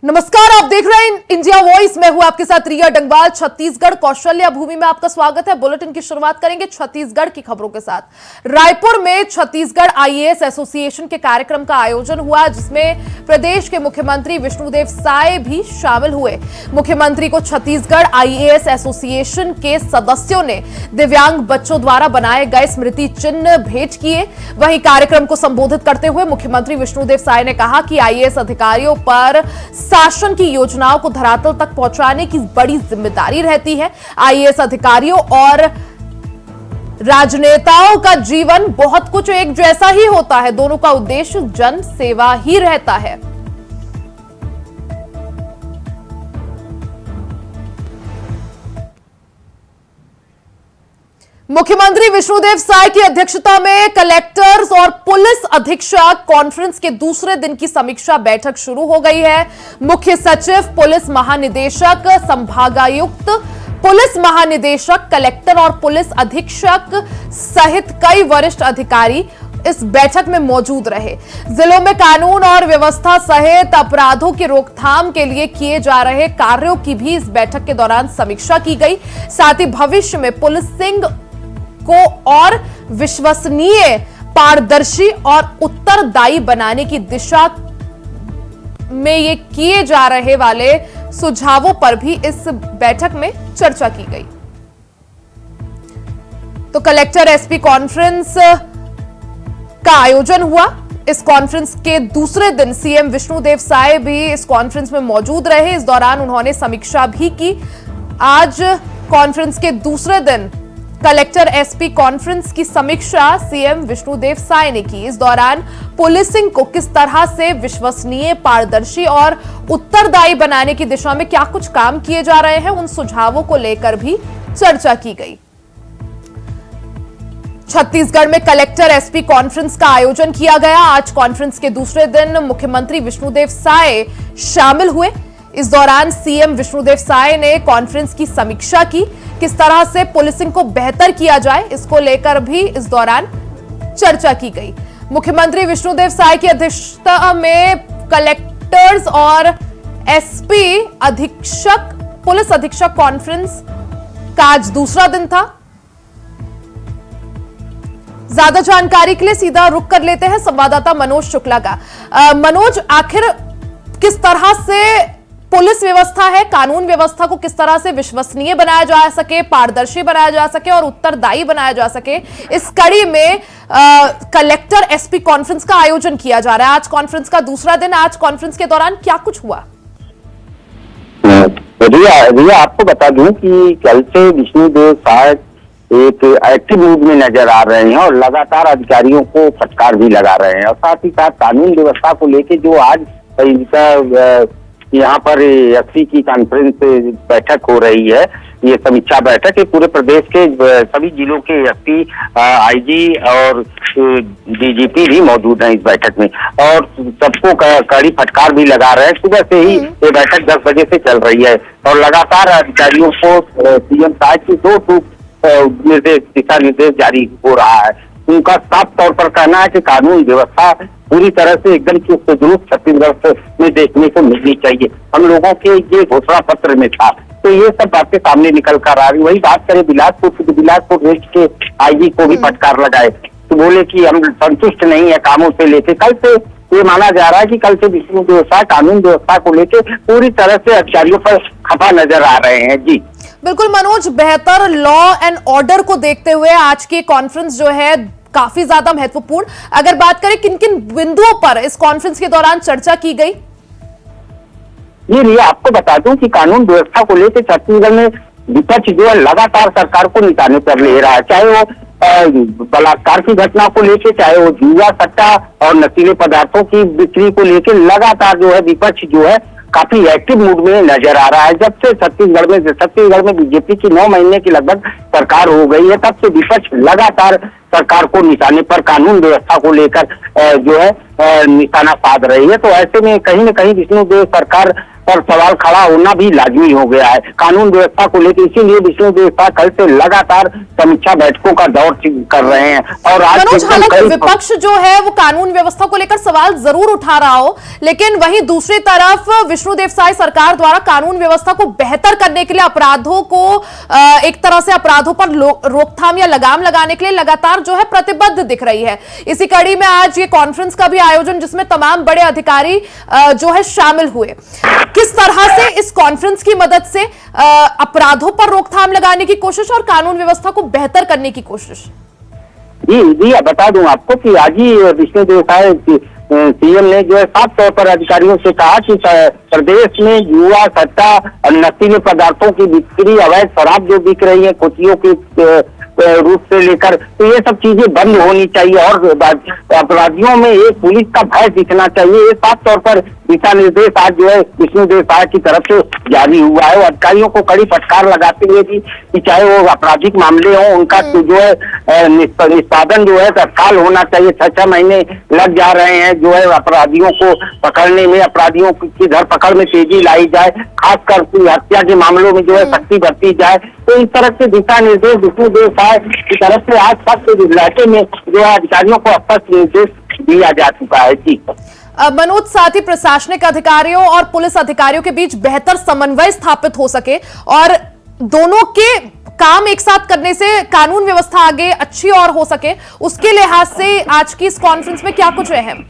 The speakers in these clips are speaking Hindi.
नमस्कार, आप देख रहे हैं इंडिया वॉइस। मैं हूं आपके साथ रिया डंगवाल। छत्तीसगढ़ कौशल्या भूमि में आपका स्वागत है। बुलेटिन की शुरुआत करेंगे छत्तीसगढ़ की खबरों के साथ। रायपुर में छत्तीसगढ़ आईएएस एसोसिएशन के कार्यक्रम का आयोजन हुआ, जिसमें प्रदेश के मुख्यमंत्री विष्णुदेव साय भी शामिल हुए। मुख्यमंत्री को छत्तीसगढ़ आईएएस एसोसिएशन के सदस्यों ने दिव्यांग बच्चों द्वारा बनाए गए स्मृति चिन्ह भेंट किए। वहीं कार्यक्रम को संबोधित करते हुए मुख्यमंत्री विष्णुदेव साय ने कहा कि आईएएस अधिकारियों पर शासन की योजनाओं को धरातल तक पहुंचाने की बड़ी जिम्मेदारी रहती है। आईएएस अधिकारियों और राजनेताओं का जीवन बहुत कुछ एक जैसा ही होता है। दोनों का उद्देश्य जन सेवा ही रहता है। मुख्यमंत्री विष्णुदेव साय की अध्यक्षता में कलेक्टर्स और पुलिस अधीक्षक कॉन्फ्रेंस के दूसरे दिन की समीक्षा बैठक शुरू हो गई है। मुख्य सचिव, पुलिस महानिदेशक, संभागायुक्त, पुलिस महानिदेशक, कलेक्टर और पुलिस अधीक्षक सहित कई वरिष्ठ अधिकारी इस बैठक में मौजूद रहे। जिलों में कानून और व्यवस्था सहित अपराधों की रोकथाम के लिए किए जा रहे कार्यों की भी इस बैठक के दौरान समीक्षा की गई। साथ ही भविष्य में पुलिसिंग को और विश्वसनीय, पारदर्शी और उत्तरदायी बनाने की दिशा में ये किए जा रहे वाले सुझावों पर भी इस बैठक में चर्चा की गई। तो कलेक्टर एसपी कॉन्फ्रेंस का आयोजन हुआ। इस कॉन्फ्रेंस के दूसरे दिन सीएम विष्णुदेव साय भी इस कॉन्फ्रेंस में मौजूद रहे। इस दौरान उन्होंने समीक्षा भी की। आज कॉन्फ्रेंस के दूसरे दिन कलेक्टर एसपी कॉन्फ्रेंस की समीक्षा सीएम विष्णुदेव साय ने की। इस दौरान पुलिसिंग को किस तरह से विश्वसनीय, पारदर्शी और उत्तरदायी बनाने की दिशा में क्या कुछ काम किए जा रहे हैं, उन सुझावों को लेकर भी चर्चा की गई। छत्तीसगढ़ में कलेक्टर एसपी कॉन्फ्रेंस का आयोजन किया गया। आज कॉन्फ्रेंस के दूसरे दिन मुख्यमंत्री विष्णुदेव साय शामिल हुए। इस दौरान सीएम विष्णुदेव साय ने कॉन्फ्रेंस की समीक्षा की। किस तरह से पुलिसिंग को बेहतर किया जाए, इसको लेकर भी इस दौरान चर्चा की गई। मुख्यमंत्री विष्णुदेव साय की अध्यक्षता में कलेक्टर्स और एसपी अधीक्षक, पुलिस अधीक्षक कॉन्फ्रेंस का आज दूसरा दिन था। ज्यादा जानकारी के लिए सीधा रुख कर लेते हैं संवाददाता मनोज शुक्ला का। मनोज, आखिर किस तरह से पुलिस व्यवस्था है, कानून व्यवस्था को किस तरह से विश्वसनीय बनाया जा सके, पारदर्शी बनाया जा सके और उत्तरदायी बनाया जा सके, इस कड़ी में कलेक्टर एसपी कॉन्फ्रेंस का आयोजन किया जा रहा है। आज कॉन्फ्रेंस का दूसरा दिन। आज कॉन्फ्रेंस के दौरान क्या कुछ हुआ? रिया, आपको बता दूं कि कल से विष्णुदेव साय एक एक्टिव मूड में नजर आ रहे हैं और लगातार अधिकारियों को फटकार भी लगा रहे हैं। और साथ ही साथ कानून व्यवस्था को लेके जो आज यहाँ पर एसपी की कॉन्फ्रेंस बैठक हो रही है, ये समीक्षा बैठक है। पूरे प्रदेश के सभी जिलों के एसपी, आईजी और डीजीपी भी मौजूद हैं इस बैठक में और सबको कड़ी फटकार भी लगा रहे हैं। सुबह से ही ये बैठक 10 बजे से चल रही है और लगातार अधिकारियों को सीएम साय की दो दिशा निर्देश जारी हो रहा है। उनका साफ तौर पर कहना है कि कानून व्यवस्था पूरी तरह से एकदम चुस्त दुरुस्त छत्तीसगढ़ में देखने को मिलनी चाहिए। हम लोगों के ये घोषणा पत्र में था, तो ये सब बातें सामने निकल कर आ रही। वही बात करें बिलासपुर की, तो बिलासपुर रेंज के आईजी को भी फटकार लगाए, तो बोले कि हम संतुष्ट नहीं है कामों से लेके। कल से ये माना जा रहा है कि कल से विष्णुदेव साय कानून व्यवस्था को लेके पूरी तरह से अधिकारियों पर खफा नजर आ रहे हैं। जी बिल्कुल मनोज, बेहतर लॉ एंड ऑर्डर को देखते हुए आज की कॉन्फ्रेंस जो है काफी ज्यादा महत्वपूर्ण। अगर बात करें किन किन बिंदुओं पर इस कॉन्फ्रेंस के दौरान चर्चा की गई? ये आपको बता दूं कि कानून व्यवस्था को लेकर छत्तीसगढ़ में विपक्ष जो है लगातार सरकार को निशाने पर ले रहा है, चाहे वो बलात्कार की घटना को लेकर, चाहे वो जुआ, सट्टा और नशीले पदार्थों की बिक्री को लेकर लगातार जो है विपक्ष जो है काफी एक्टिव मूड में नजर आ रहा है। जब से छत्तीसगढ़ में बीजेपी की 9 महीने की लगभग सरकार हो गई है, तब से विपक्ष लगातार सरकार को निशाने पर कानून व्यवस्था को लेकर जो है निशाना साध रही है। तो ऐसे में कहीं न कहीं विष्णुदेव सरकार पर सवाल खड़ा होना भी लाजमी हो गया है कानून व्यवस्था को लेकर। इसीलिए विष्णुदेव साय कल से लगातार समीक्षा बैठकों का दौर कर रहे हैं। और आज मनोज, हालांकि विपक्ष जो है वो कानून व्यवस्था को लेकर सवाल जरूर उठा रहा हो, लेकिन वहीं दूसरी तरफ विष्णुदेव साय सरकार द्वारा कानून व्यवस्था को बेहतर करने के लिए अपराधों को एक तरह से अपराधों पर रोकथाम या लगाम लगाने के लिए लगातार जो है प्रतिबद्ध दिख रही है। इसी कड़ी में आज ये कॉन्फ्रेंस का भी आयोजन जिसमें तमाम बड़े अधिकारी जो है शामिल हुए। किस तरह से इस कॉन्फ्रेंस की मदद से अपराधों पर रोकथाम लगाने की कोशिश और कानून व्यवस्था को बेहतर करने की कोशिश? जी बता दूं आपको कि आज ही विष्णुदेव साय सीएम ने जो है साफ तौर पर अधिकारियों से कहा कि प्रदेश में युवा सट्टा और नशीले पदार्थों की बिक्री, अवैध शराब जो बिक रही है कुचियों के रूप से लेकर, तो ये सब चीजें बंद होनी चाहिए और अपराधियों में एक पुलिस का भय दिखना चाहिए। ये साफ तौर पर दिशा निर्देश आज जो है विष्णुदेव साय की तरफ से जारी हुआ है। अधिकारियों को कड़ी फटकार लगाते हुए भी कि चाहे वो आपराधिक मामले हो उनका जो है निष्पादन जो है तत्काल होना चाहिए। 6 महीने लग जा रहे हैं जो है अपराधियों को पकड़ने में, अपराधियों की धरपकड़ में तेजी लाई जाए, खासकर हत्या के मामलों में जो है सख्ती बरती जाए। तो इस तरह से दिशा निर्देश विष्णुदेव साय की तरफ से आज तक इलाके में जो है अधिकारियों को स्पष्ट निर्देश दिया जा चुका है। जी मनोज, साथ ही प्रशासनिक अधिकारियों और पुलिस अधिकारियों के बीच बेहतर समन्वय स्थापित हो सके और दोनों के काम एक साथ करने से कानून व्यवस्था आगे अच्छी और हो सके, उसके लिहाज से आज की इस कॉन्फ्रेंस में क्या कुछ अहम?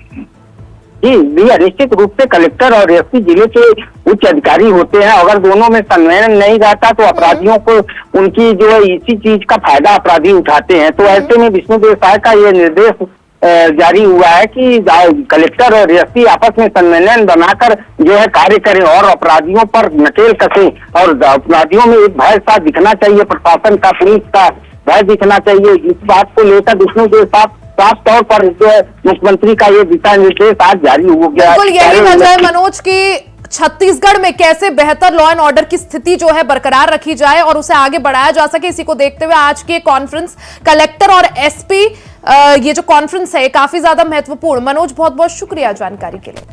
जी भैया, निश्चित रूप से कलेक्टर और एसपी जिले के उच्च अधिकारी होते हैं। अगर दोनों में समन्वय नहीं रहता तो अपराधियों को उनकी जो है इसी चीज का फायदा अपराधी उठाते हैं। तो ऐसे में विष्णुदेव साय का ये निर्देश जारी हुआ है कि कलेक्टर और एसपी आपस में समन्वय बनाकर जो है कार्य करें और अपराधियों पर नकेल कसें और अपराधियों में एक भय सा दिखना चाहिए, प्रशासन का, पुलिस का भय दिखना चाहिए। इस बात को लेकर विष्णुदेव साफ तौर पर जो है मुख्यमंत्री का ये दिशा निर्देश आज जारी हो गया है। बिल्कुल यही वजह है मनोज की छत्तीसगढ़ में कैसे बेहतर लॉ एंड ऑर्डर की स्थिति जो है बरकरार रखी जाए और उसे आगे बढ़ाया जा सके। इसी को देखते हुए आज की कॉन्फ्रेंस कलेक्टर और एसपी ये जो कॉन्फ्रेंस है काफी ज्यादा महत्वपूर्ण। मनोज, बहुत बहुत शुक्रिया जानकारी के लिए।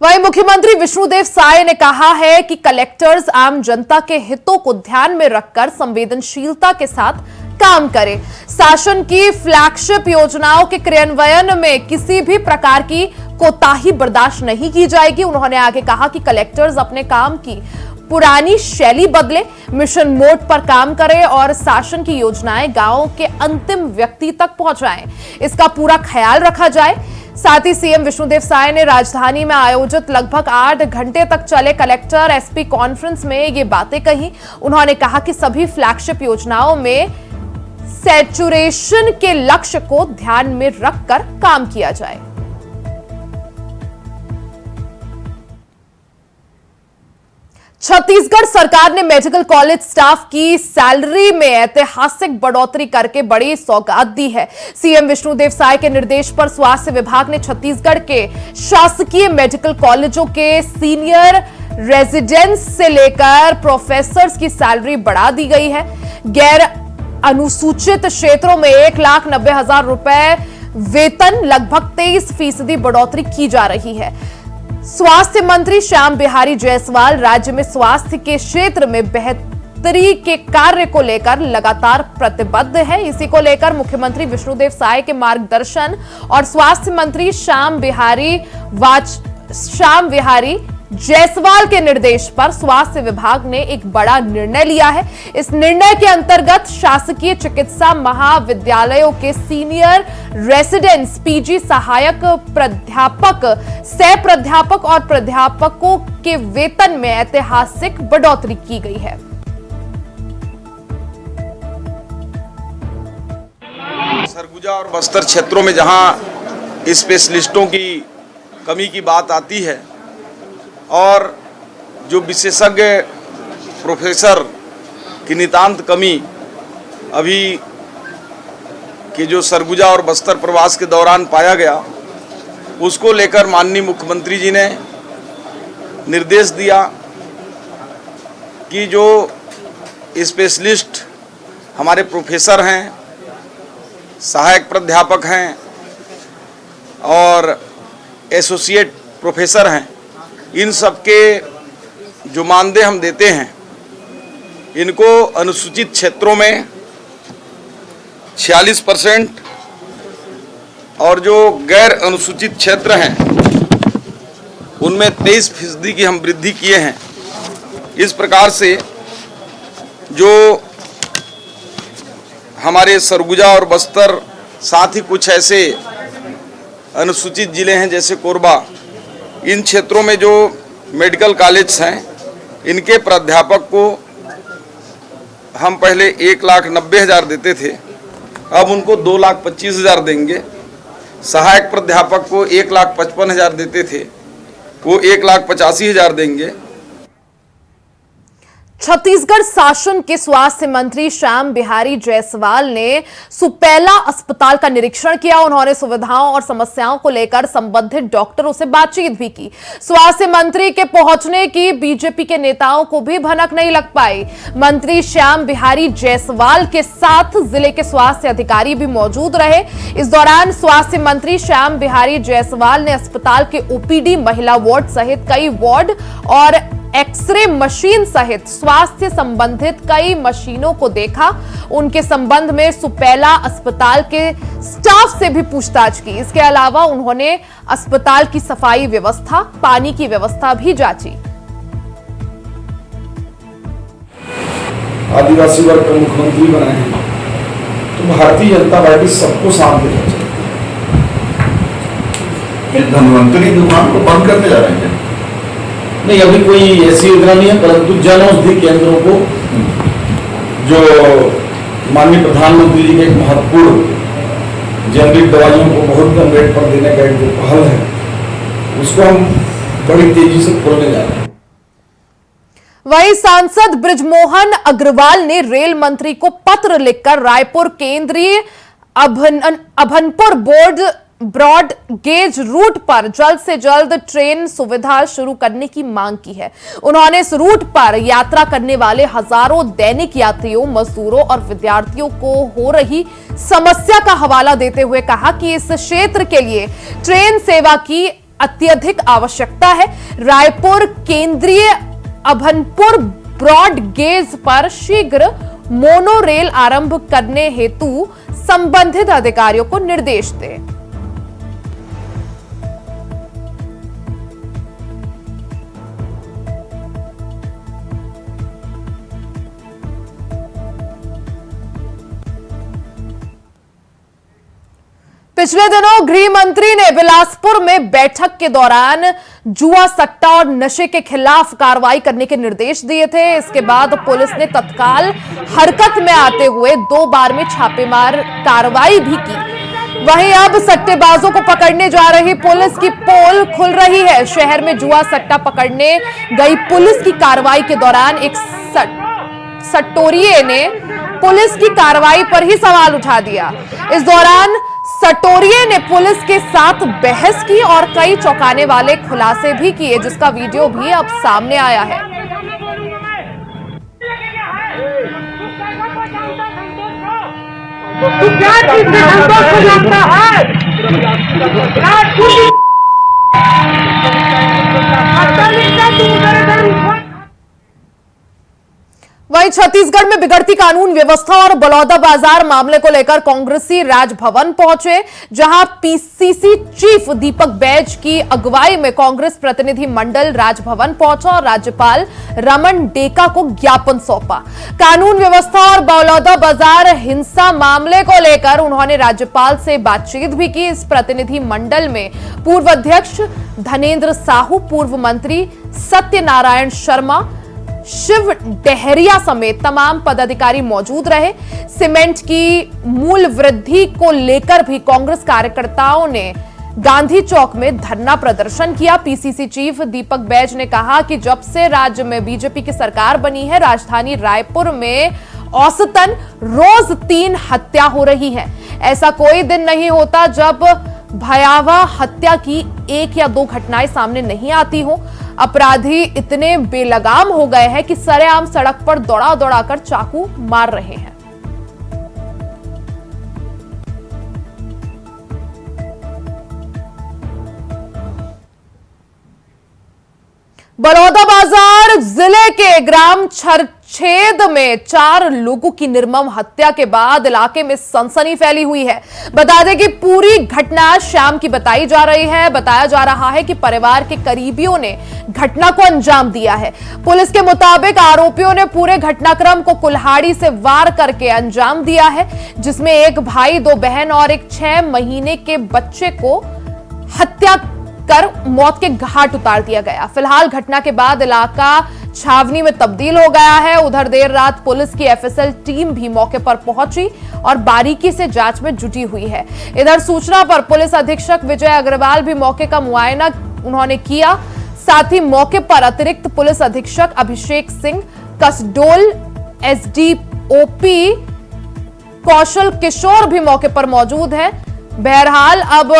वहीं मुख्यमंत्री विष्णुदेव साय ने कहा है कि कलेक्टर्स आम जनता के हितों को ध्यान में रखकर संवेदनशीलता के साथ काम करें। शासन की फ्लैगशिप योजनाओं के क्रियान्वयन में किसी भी प्रकार की कोताही बर्दाश्त नहीं की जाएगी। उन्होंने आगे कहा कि कलेक्टर्स अपने काम की पुरानी शैली बदले, मिशन मोड पर काम करें और शासन की योजनाएं गांवों के अंतिम व्यक्ति तक पहुंचाएं, इसका पूरा ख्याल रखा जाए। साथ ही सीएम विष्णुदेव साय ने राजधानी में आयोजित लगभग 8 घंटे तक चले कलेक्टर एसपी कॉन्फ्रेंस में ये बातें कही। उन्होंने कहा कि सभी फ्लैगशिप योजनाओं में सैचुरेशन के लक्ष्य को ध्यान में रखकर काम किया जाए। छत्तीसगढ़ सरकार ने मेडिकल कॉलेज स्टाफ की सैलरी में ऐतिहासिक बढ़ोतरी करके बड़ी सौगात दी है। सीएम विष्णुदेव साय के निर्देश पर स्वास्थ्य विभाग ने छत्तीसगढ़ के शासकीय मेडिकल कॉलेजों के सीनियर रेजिडेंट्स से लेकर प्रोफेसर्स की सैलरी बढ़ा दी गई है। गैर अनुसूचित क्षेत्रों में 1,90,000 रुपए वेतन, लगभग 23% बढ़ोतरी की जा रही है। स्वास्थ्य मंत्री श्याम बिहारी जायसवाल राज्य में स्वास्थ्य के क्षेत्र में बेहतरी के कार्य को लेकर लगातार प्रतिबद्ध है। इसी को लेकर मुख्यमंत्री विष्णुदेव साय के मार्गदर्शन और स्वास्थ्य मंत्री श्याम बिहारी जायसवाल के निर्देश पर स्वास्थ्य विभाग ने एक बड़ा निर्णय लिया है। इस निर्णय के अंतर्गत शासकीय चिकित्सा महाविद्यालयों के सीनियर रेसिडेंट्स, पीजी सहायक प्राध्यापक, सह प्राध्यापक और प्राध्यापकों के वेतन में ऐतिहासिक बढ़ोतरी की गई है। सरगुजा और बस्तर क्षेत्रों में जहां स्पेशलिस्टों की कमी की बात आती है और जो विशेषज्ञ प्रोफेसर की नितांत कमी अभी कि जो सरगुजा और बस्तर प्रवास के दौरान पाया गया, उसको लेकर माननीय मुख्यमंत्री जी ने निर्देश दिया कि जो स्पेशलिस्ट हमारे प्रोफेसर हैं, सहायक प्राध्यापक हैं और एसोसिएट प्रोफेसर हैं, इन सबके जो मानदेय हम देते हैं, इनको अनुसूचित क्षेत्रों में 46% और जो गैर अनुसूचित क्षेत्र हैं उनमें 23% की हम वृद्धि किए हैं। इस प्रकार से जो हमारे सरगुजा और बस्तर, साथ ही कुछ ऐसे अनुसूचित जिले हैं जैसे कोरबा, इन क्षेत्रों में जो मेडिकल कॉलेज हैं, इनके प्राध्यापक को हम पहले 1,90,000 देते थे, अब उनको 2,25,000 देंगे। सहायक प्राध्यापक को 1,55,000 देते थे, वो 1,85,000 देंगे। छत्तीसगढ़ शासन के स्वास्थ्य मंत्री श्याम बिहारी जायसवाल ने सुपेला अस्पताल का निरीक्षण किया। उन्होंने सुविधाओं और समस्याओं को लेकर संबंधित डॉक्टरों से बातचीत भी की। स्वास्थ्य मंत्री के पहुंचने की बीजेपी के नेताओं को भी भनक नहीं लग पाई। मंत्री श्याम बिहारी जायसवाल के साथ जिले के स्वास्थ्य अधिकारी भी मौजूद रहे। इस दौरान स्वास्थ्य मंत्री श्याम बिहारी जायसवाल ने अस्पताल के ओपीडी, महिला वार्ड सहित कई वार्ड और एक्सरे मशीन सहित स्वास्थ्य संबंधित कई मशीनों को देखा। उनके संबंध में सुपेला अस्पताल के स्टाफ से भी पूछताछ की। इसके अलावा उन्होंने अस्पताल की सफाई व्यवस्था, पानी की व्यवस्था भी जांची। आदिवासी वर्ग को मुख्यमंत्री बनाए हैं तो भारतीय जनता पार्टी सबको साथ देना चाहिए। धन्वंतरी दुकान को बंद करने जा रहे हैं? नहीं, अभी कोई ऐसी योजना नहीं है, परंतु जन औषधि केंद्रों को जो माननीय प्रधानमंत्री जी के एक महत्वपूर्ण जेनरिक दवाइयों को बहुत कम रेट पर देने का एक जो पहल है, उसको हम बड़ी तेजी से खोलने जा रहे हैं। वहीं सांसद बृजमोहन अग्रवाल ने रेल मंत्री को पत्र लिखकर रायपुर केंद्रीय Abhanpur board broad gauge route पर जल्द से जल्द ट्रेन सुविधा शुरू करने की मांग की है। उन्होंने इस रूट पर यात्रा करने वाले हजारों दैनिक यात्रियों, मजदूरों और विद्यार्थियों को हो रही समस्या का हवाला देते हुए कहा कि इस क्षेत्र के लिए ट्रेन सेवा की अत्यधिक आवश्यकता है। रायपुर केंद्रीय अभनपुर ब्रॉड गेज पर शीघ्र मोनो रेल आरंभ करने हेतु संबंधित अधिकारियों को निर्देश दें। पिछले दिनों गृह मंत्री ने बिलासपुर में बैठक के दौरान जुआ, सट्टा और नशे के खिलाफ कार्रवाई करने के निर्देश दिए थे। इसके बाद पुलिस ने तत्काल हरकत में आते हुए 2 बार में छापेमार कार्रवाई भी की। वहीं अब सट्टेबाजों को पकड़ने जा रही पुलिस की पोल खुल रही है। शहर में जुआ, सट्टा पकड़ने गई पुलिस की कार्रवाई के दौरान एक सटोरिये ने पुलिस की कार्रवाई पर ही सवाल उठा दिया। इस दौरान सटोरिये ने पुलिस के साथ बहस की और कई चौंकाने वाले खुलासे भी किए, जिसका वीडियो भी अब सामने आया है। वहीं छत्तीसगढ़ में बिगड़ती कानून व्यवस्था और बलौदाबाजार मामले को लेकर कांग्रेसी राजभवन पहुंचे, जहां पीसीसी चीफ दीपक बैज की अगुवाई में कांग्रेस प्रतिनिधि मंडल राजभवन पहुंचा और राज्यपाल रमन डेका को ज्ञापन सौंपा। कानून व्यवस्था और बलौदाबाजार हिंसा मामले को लेकर उन्होंने राज्यपाल से बातचीत भी की। इस प्रतिनिधि मंडल में पूर्व अध्यक्ष धनेन्द्र साहू, पूर्व मंत्री सत्यनारायण शर्मा, शिव डहरिया समेत तमाम पदाधिकारी मौजूद रहे। सीमेंट की मूल वृद्धि को लेकर भी कांग्रेस कार्यकर्ताओं ने गांधी चौक में धरना प्रदर्शन किया। पीसीसी चीफ दीपक बैज ने कहा कि जब से राज्य में बीजेपी की सरकार बनी है, राजधानी रायपुर में औसतन रोज 3 हत्या हो रही है। ऐसा कोई दिन नहीं होता जब भयावह हत्या की 1 या 2 घटनाएं सामने नहीं आती हो। अपराधी इतने बेलगाम हो गए हैं कि सरेआम सड़क पर दौड़ा दौड़ा कर चाकू मार रहे हैं। बलौदाबाजार जिले के ग्राम छरछेद में 4 लोगों की निर्मम हत्या के बाद इलाके में सनसनी फैली हुई है। बता दें कि पूरी घटना शाम की बताई जा रही है। बताया जा रहा है कि परिवार के करीबियों ने घटना को अंजाम दिया है। पुलिस के मुताबिक आरोपियों ने पूरे घटनाक्रम को कुल्हाड़ी से वार करके अंजाम दिया है, जिसमें एक भाई, 2 बहन और एक 6 महीने के बच्चे को हत्या कर मौत के घाट उतार दिया गया। फिलहाल घटना के बाद इलाका छावनी में तब्दील हो गया है। उधर देर रात पुलिस की एफएसएल टीम भी मौके पर पहुंची और बारीकी से जांच में जुटी हुई है। इधर सूचना पर पुलिस अधीक्षक विजय अग्रवाल भी मौके का मुआयना उन्होंने किया। साथ ही मौके पर अतिरिक्त पुलिस अधीक्षक अभिषेक सिंह, कसडोल एसडीओपी कौशल किशोर भी मौके पर मौजूद है। बहरहाल अब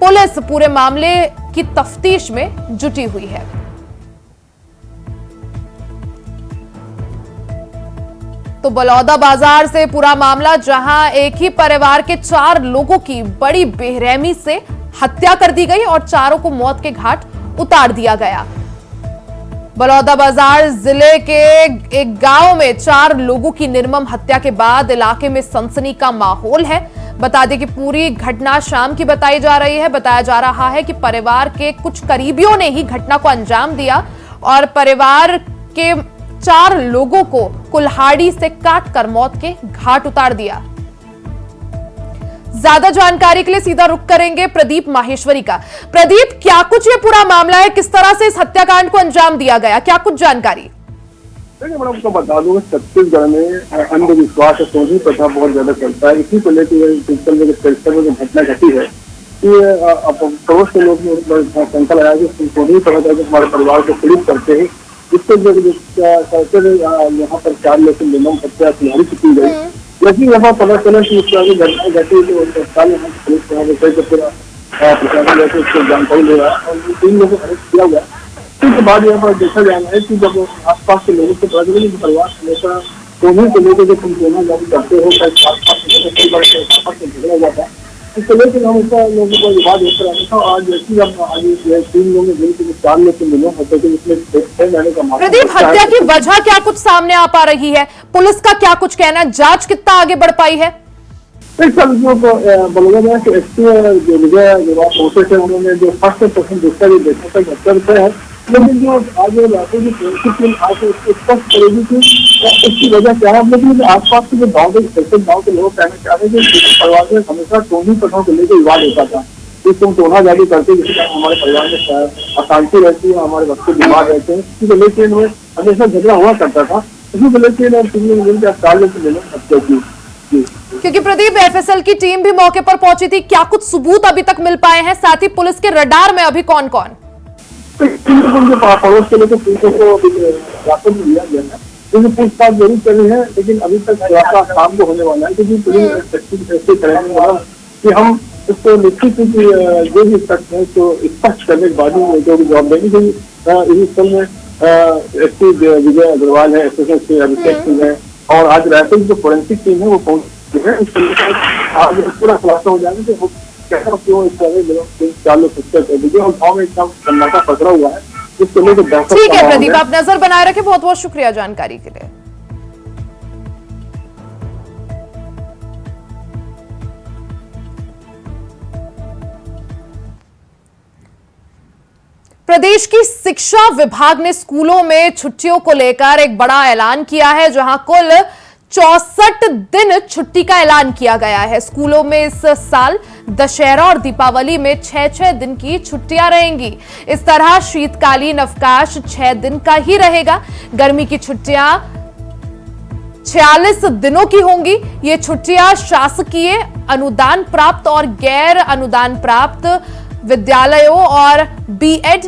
पुलिस पूरे मामले की तफ्तीश में जुटी हुई है। तो बलौदाबाजार से पूरा मामला, जहां एक ही परिवार के 4 लोगों की बड़ी बेरहमी से हत्या कर दी गई और चारों को मौत के घाट उतार दिया गया। बलौदाबाजार जिले के एक गांव में 4 लोगों की निर्मम हत्या के बाद इलाके में सनसनी का माहौल है। बता दें कि पूरी घटना शाम की बताई जा रही है। बताया जा रहा है कि परिवार के कुछ करीबियों ने ही घटना को अंजाम दिया और परिवार के 4 लोगों को कुल्हाड़ी से काटकर मौत के घाट उतार दिया। ज्यादा जानकारी के लिए सीधा रुख करेंगे प्रदीप माहेश्वरी का। प्रदीप, क्या कुछ ये पूरा मामला है, किस तरह से इस हत्याकांड को अंजाम दिया गया, क्या कुछ जानकारी? देखिए मैडम, आपको बता दूं छत्तीसगढ़ में अंधविश्वास और सोनी प्रथा बहुत ज्यादा चलता है। इसी को लेकर में जो घटना घटी है कि पड़ोस के लोग शंका लगाया कि सोनी प्रथा हमारे परिवार को पीड़ित करते हैं, जिससे यहाँ पर 4 लोग की निर्मम हत्या सुधारी की गई। लेकिन यहाँ पता चला कि इस तरह की घटना घटी तो तत्काल यहाँ पुलिस पूरा प्रशासन जैसे उसको जानकारी ले रहा है और 3 लोगों को अरेस्ट किया गया। इसके बाद यहाँ पर देखा जाना है कि जब आसपास के लोगों से पता चले कि परिवार हमेशा सोने को लेकर जब तुम सोना जारी करते हो झगड़ा जाता है, इसको लेकर हमेशा लोगों का विवाद होता रहता था। आज जैसे जब आज 3 लोग मिलकर 4 लोग को मिले होते थे, जिसमें 6 महीने का प्रदीप, हत्या की वजह क्या कुछ सामने आ पा रही है? पुलिस का क्या कुछ कहना है? जांच कितना आगे बढ़ पाई है? बलौदाबाजार के एसपी जो विजय अग्रवाल पहुंचे थे, उन्होंने जो फर्स्ट पर्सन दूसरा भी देखा था घटना है, लेकिन जो आज इलाके की फोरेंसिक टीम आज उसको स्पष्ट करेगी कि इसकी वजह क्या है। लेकिन आसपास के जो गाँव के लोग कहना चाह रहे हैं कि परिवार में हमेशा टोनी प्रथाओं को लेकर विवाद होता था कि तुम टोना जारी करते, जिसके कारण हमारे परिवार में अशांति रहती है, हमारे बच्चे बीमार रहते हैं। इसी को लेकर हमेशा झगड़ा हुआ करता था। इसी को लेकर 3 लोग मिलकर 4 लोग की हत्या की। क्योंकि प्रदीप, एफएसएल की टीम भी मौके पर पहुंची थी, क्या कुछ सबूत अभी तक मिल पाए हैं? साथ ही पुलिस के रडार में अभी कौन कौन? पड़ोस के लेकर पुलिस को रास्ते में लिया गया है, क्योंकि पूछताछ जरूर कर रही है, लेकिन अभी तक काम तो होने वाला है। क्योंकि पुलिस ऐसे करेंगे कि हम इसको निश्चित जो भी तथ्य है तो स्पष्ट करने के बाद ही जो भी जवाब देंगे। क्योंकि इस स्थल में एसपी विजय अग्रवाल है, एसएसएल से अभिषेक सिंह है और आज रायपुर जो फोरेंसिक टीम है वो पहुंच चुकी है। आज पूरा खुलासा हो जाएगा कि क्यों इस तरह 4 लोग हत्या कर दीजिए और गाँव में इतना सन्नाटा पकड़ा हुआ है, जिसको लेकर ठीक है प्रदीप, आप नजर बनाए रखें। बहुत बहुत शुक्रिया जानकारी के लिए। प्रदेश की शिक्षा विभाग ने स्कूलों में छुट्टियों को लेकर एक बड़ा ऐलान किया है, जहां कुल 64 दिन छुट्टी का ऐलान किया गया है। स्कूलों में इस साल दशहरा और दीपावली में 6-6 दिन की छुट्टियां रहेंगी। इस तरह शीतकालीन अवकाश 6 दिन का ही रहेगा। गर्मी की छुट्टियां 46 दिनों की होंगी। ये छुट्टियां शासकीय, अनुदान प्राप्त और गैर अनुदान प्राप्त विद्यालयों और बीएड,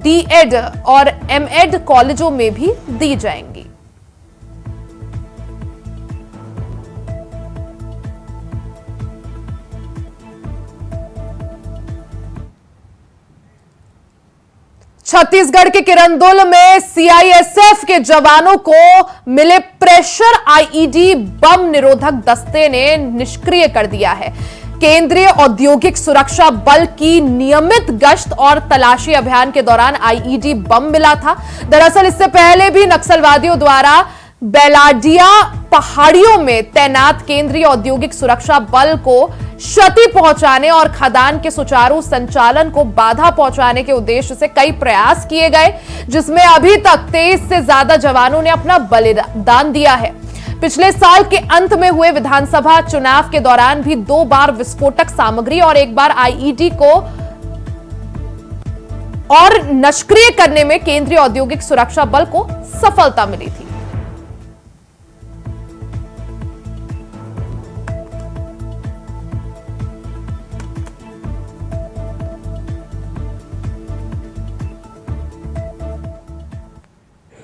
डीएड और एमएड कॉलेजों में भी दी जाएंगी। छत्तीसगढ़ के किरंदुल में सीआईएसएफ के जवानों को मिले प्रेशर आईईडी बम निरोधक दस्ते ने निष्क्रिय कर दिया है। केंद्रीय औद्योगिक सुरक्षा बल की नियमित गश्त और तलाशी अभियान के दौरान आईईडी बम मिला था। दरअसल इससे पहले भी नक्सलवादियों द्वारा बेलाडिया पहाड़ियों में तैनात केंद्रीय औद्योगिक सुरक्षा बल को क्षति पहुंचाने और खदान के सुचारू संचालन को बाधा पहुंचाने के उद्देश्य से कई प्रयास किए गए, जिसमें अभी तक 23 से ज्यादा जवानों ने अपना बलिदान दिया है। पिछले साल के अंत में हुए विधानसभा चुनाव के दौरान भी 2 बार विस्फोटक सामग्री और 1 बार आईईडी को और निष्क्रिय करने में केंद्रीय औद्योगिक सुरक्षा बल को सफलता मिली थी।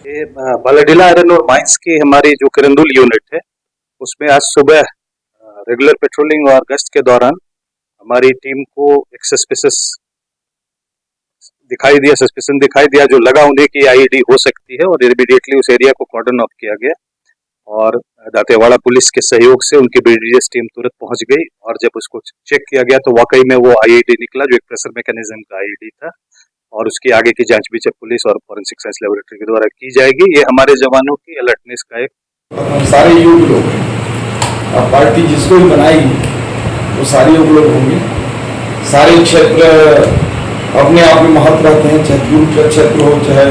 ये बालाडीला आयरन और माइंस की हमारी जो किरंदुल यूनिट है उसमें आज सुबह रेगुलर पेट्रोलिंग और गश्त के दौरान हमारी टीम को एक सस्पिशन दिखाई दिया जो लगा उन्हें कि आईईडी हो सकती है, और इमीडिएटली उस एरिया को कॉर्डन ऑफ किया गया और दांतेवाड़ा पुलिस के सहयोग से उनकी बीडीएस टीम तुरंत पहुंच गई, और जब उसको चेक किया गया तो वाकई में वो आईईडी निकला जो एक प्रेशर मैकेनिज्म का आईईडी था, और उसकी आगे की जांच भी जब पुलिस और फॉरेंसिक साइंस लेबोरेटरी के द्वारा की जाएगी। ये हमारे जवानों की अलर्टनेस का एक सारे युग लोग हैं। अब पार्टी जिसको भी बनाएगी वो सारे युग लोग होंगे। सारे क्षेत्र अपने आप में महत्व रखते हैं, चाहे दूर का क्षेत्र हो, चाहे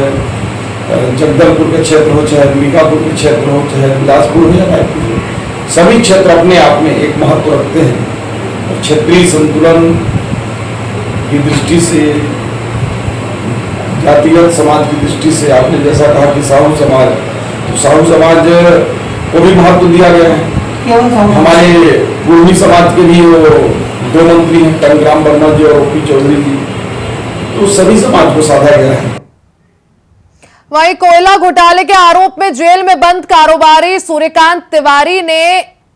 जगदलपुर के क्षेत्र हो, चाहे अंबिकापुर के क्षेत्र हो, चाहे बिलासपुर हो या रायपुर हो, सभी क्षेत्र अपने आप में एक महत्व रखते हैं। और क्षेत्रीय संतुलन की दृष्टि से, जातिगत समाज की दृष्टि से आपने जैसा कहा कि साहू समाज, तो साहू समाज को भी महत्व दिया गया है। हमारे पूर्वी समाज के लिए वो 2 मंत्री हैं, टंगराम वर्मा जी और ओपी चौधरी जी, तो सभी समाज को साधा गया है। वहीं कोयला घोटाले के आरोप में जेल में बंद कारोबारी सूर्यकांत तिवारी ने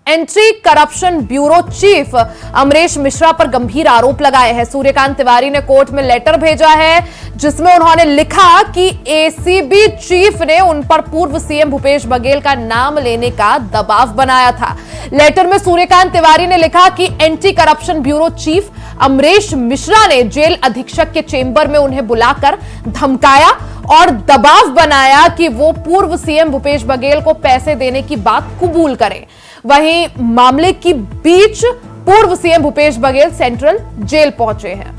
anti corruption bureau chief Amresh Mishra पर गंभीर आरोप लगाए हैं। सूर्यकांत तिवारी ने कोर्ट में लेटर भेजा है जिसमें उन्होंने लिखा कि एसीबी चीफ ने उन पर पूर्व सीएम भूपेश बघेल का नाम लेने का दबाव बनाया था। लेटर में सूर्यकांत तिवारी ने लिखा कि anti corruption bureau chief Amresh Mishra ने जेल अधीक्षक के चेंबर में उन्हें बुलाकर धमकाया और दबाव बनाया कि वो पूर्व सीएम भूपेश बघेल को पैसे देने की बात कबूल करें। वहीं मामले की बीच पूर्व CM Bhupesh Baghel central jail पहुंचे हैं।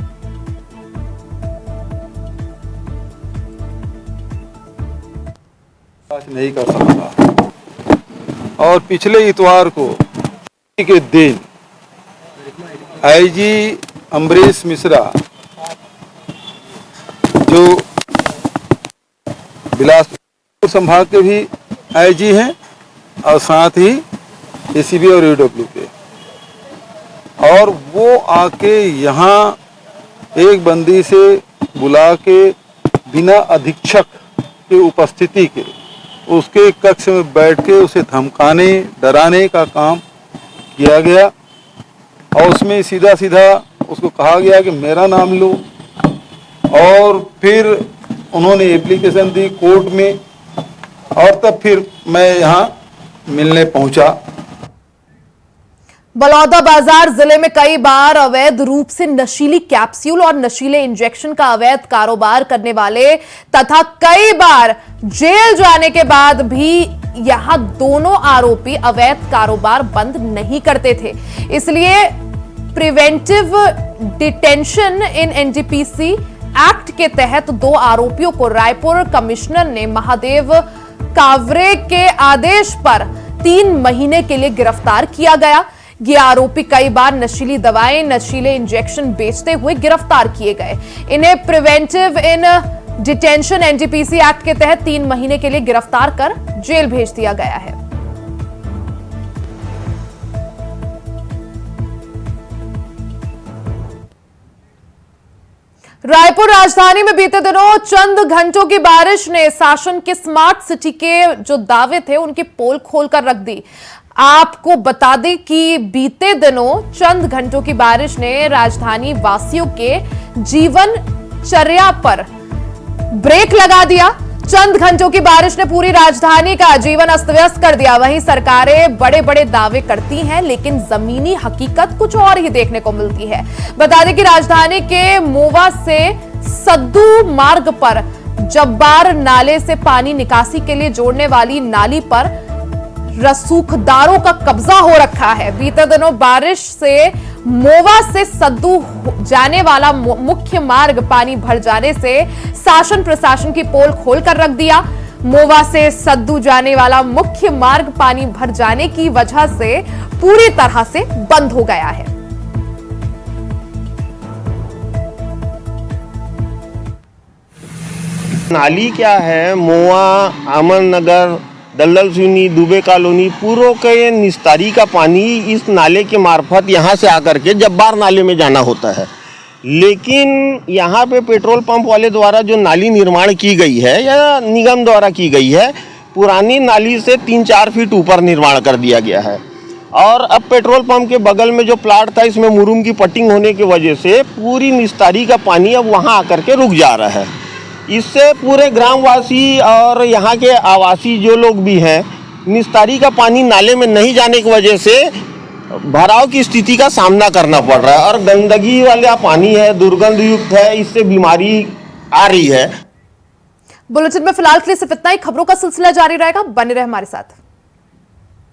नहीं कर सकता, और पिछले इतवार को के दिन आईजी अमरेश मिश्रा जो बिलासपुर संभाग के भी आईजी हैं और साथ ही एसीबी और ईडब्ल्यू के, और वो आके यहाँ एक बंदी से बुला के बिना अधीक्षक के उपस्थिति के उसके कक्ष में बैठ के उसे धमकाने डराने का काम किया गया, और उसमें सीधा सीधा उसको कहा गया कि मेरा नाम लो, और फिर उन्होंने एप्लीकेशन दी कोर्ट में, और तब फिर मैं यहाँ मिलने पहुंचा। बलौदाबाजार जिले में कई बार अवैध रूप से नशीली कैप्सूल और नशीले इंजेक्शन का अवैध कारोबार करने वाले तथा कई बार जेल जाने के बाद भी यहां दोनों आरोपी अवैध कारोबार बंद नहीं करते थे। इसलिए प्रिवेंटिव डिटेंशन इन एनडीपीसी एक्ट के तहत 2 आरोपियों को रायपुर कमिश्नर ने महादेव कावरे के आदेश पर 3 महीने के लिए गिरफ्तार किया गया। ये आरोपी कई बार नशीली दवाएं, नशीले इंजेक्शन बेचते हुए गिरफ्तार किए गए। इन्हें प्रिवेंटिव इन डिटेंशन एनडीपीसी एक्ट के तहत 3 महीने के लिए गिरफ्तार कर जेल भेज दिया गया है। रायपुर राजधानी में बीते दिनों चंद घंटों की बारिश ने शासन के स्मार्ट सिटी के जो दावे थे उनकी पोल खोलकर रख दी। आपको बता दें कि बीते दिनों चंद घंटों की बारिश ने राजधानी वासियों के जीवन चर्या पर ब्रेक लगा दिया। चंद घंटों की बारिश ने पूरी राजधानी का जीवन अस्त व्यस्त कर दिया। वहीं सरकारें बड़े बड़े दावे करती हैं, लेकिन जमीनी हकीकत कुछ और ही देखने को मिलती है। बता दें कि राजधानी के मोवा से सद्दू मार्ग पर जब्बार नाले से पानी निकासी के लिए जोड़ने वाली नाली पर रसूखदारों का कब्जा हो रखा है। बीते दिनों बारिश से मोवा से सद्दू जाने वाला मुख्य मार्ग पानी भर जाने से शासन प्रशासन की पोल खोलकर रख दिया। मोवा से सद्दू जाने वाला मुख्य मार्ग पानी भर जाने की वजह से पूरी तरह से बंद हो गया है। नाली क्या है, मोवा, अमन नगर, दल्लल सुनी, दुबे कॉलोनी, पूरों के निस्तारी का पानी इस नाले के मार्फत यहाँ से आकर के जब्बार नाले में जाना होता है। लेकिन यहाँ पे पेट्रोल पंप वाले द्वारा जो नाली निर्माण की गई है या निगम द्वारा की गई है, पुरानी नाली से 3-4 फीट ऊपर निर्माण कर दिया गया है। और अब पेट्रोल पंप के बगल में जो प्लाट था, इसमें मुरुम की पटिंग होने की वजह से पूरी निस्तारी का पानी अब वहाँ आकर के रुक जा रहा है। इससे पूरे ग्रामवासी और यहाँ के आवासी जो लोग भी हैं, निस्तारी का पानी नाले में नहीं जाने की वजह से भराव की स्थिति का सामना करना पड़ रहा है। और गंदगी वाला पानी है, दुर्गंध युक्त है, इससे बीमारी आ रही है। बुलेटिन में फिलहाल के लिए सिर्फ इतना ही। खबरों का सिलसिला जारी रहेगा, बने रहे हमारे साथ।